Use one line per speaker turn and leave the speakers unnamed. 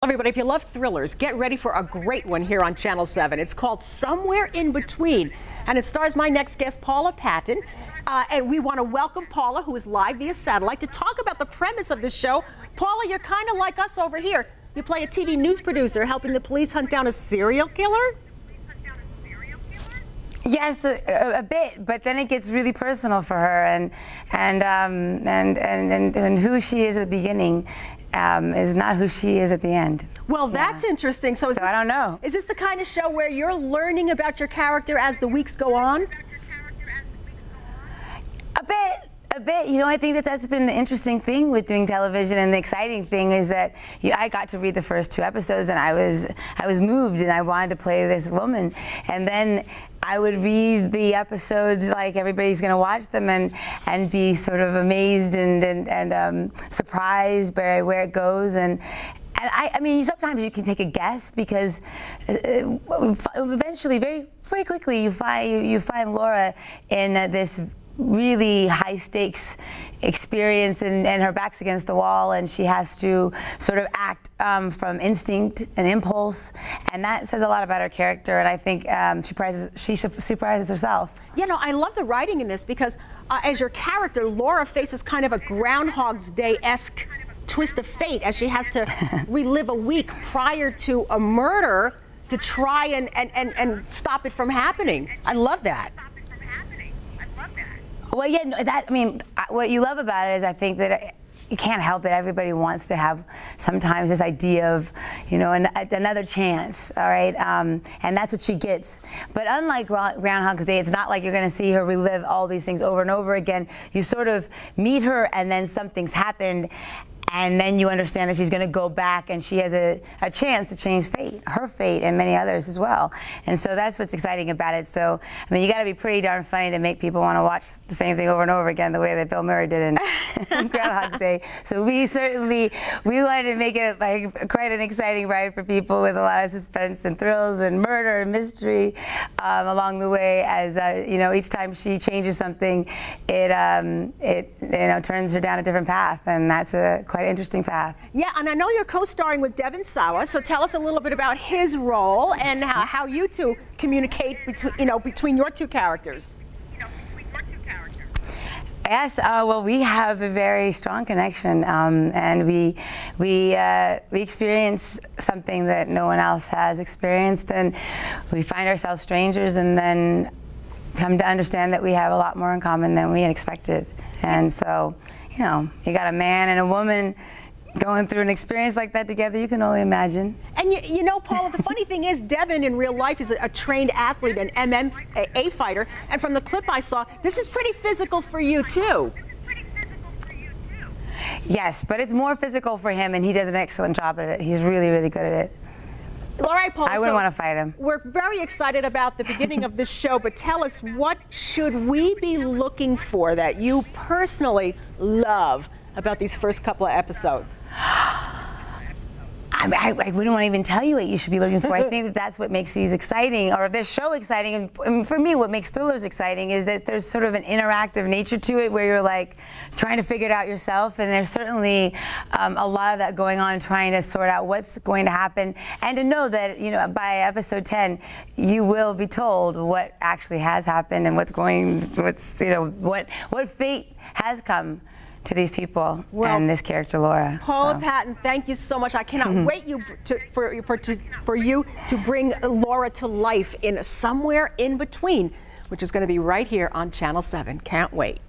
Everybody, if you love thrillers, get ready for a great one here on Channel 7. It's called Somewhere in Between, and it stars my next guest, Paula Patton. And we want to welcome Paula, who is live via satellite, to talk about the premise of this show. Paula, you're kind of like us over here. You play a TV news producer helping the police hunt down a serial killer?
Yes, a bit, but then it gets really personal for her, and who she is at the beginning is not who she is at the end.
Well, that's interesting. So
I don't know.
Is this the kind of show where you're learning about your character as the weeks go on?
A bit. You know, I think that that's been the interesting thing with doing television, and the exciting thing is that I got to read the first 2 episodes, and I was moved, and I wanted to play this woman, and then I would read the episodes like everybody's going to watch them, and be sort of amazed and surprised by where it goes. And I mean, sometimes you can take a guess, because eventually, very quickly, you find Laura in this really high stakes experience, and her back's against the wall, and she has to sort of act from instinct and impulse, and that says a lot about her character, and I think she surprises herself.
You know, I love the writing in this, because as your character, Laura faces kind of a Groundhog's Day-esque twist of fate, as she has to relive a week prior to a murder to try and stop it from happening. I love that.
Well, yeah, no, I mean, what you love about it is, I think that you can't help it. Everybody wants to have sometimes this idea of, you know, another chance, all right? And that's what she gets. But unlike Groundhog's Day, it's not like you're going to see her relive all these things over and over again. You sort of meet her, and then something's happened, and then you understand that she's going to go back, and she has a chance to change her fate, and many others as well. And so that's what's exciting about it. So, I mean, you got to be pretty darn funny to make people want to watch the same thing over and over again, the way that Bill Murray did in Groundhog's Day. So we wanted to make it like quite an exciting ride for people, with a lot of suspense and thrills and murder and mystery along the way. As you know, each time she changes something, it you know, turns her down a different path, and that's quite an interesting path.
Yeah, and I know you're co-starring with Devon Sawa, so tell us a little bit about his role and how you two communicate between your two characters.
Yes, well, we have a very strong connection, and we experience something that no one else has experienced, and we find ourselves strangers, and then come to understand that we have a lot more in common than we had expected. And so, you know, you got a man and a woman going through an experience like that together, you can only imagine.
And you know, Paula, the funny thing is, Devon in real life is a trained athlete, an MMA fighter, and from the clip I saw, this is pretty physical for you too.
Yes, but it's more physical for him, and he does an excellent job at it. He's really, really good at it.
All right, Paula,
I wouldn't want to fight him.
We're very excited about the beginning of this show, but tell us, what should we be looking for that you personally love about these first couple of episodes?
I wouldn't want to even tell you what you should be looking for. I think that that's what makes these exciting, or this show exciting. And for me, what makes thrillers exciting is that there's sort of an interactive nature to it, where you're like trying to figure it out yourself. And there's certainly a lot of that going on, trying to sort out what's going to happen, and to know that, you know, by episode 10, you will be told what actually has happened, and what fate has come to these people, and this character, Laura.
Paula Patton, thank you so much. I cannot wait for you to bring Laura to life in Somewhere in Between, which is going to be right here on Channel 7. Can't wait.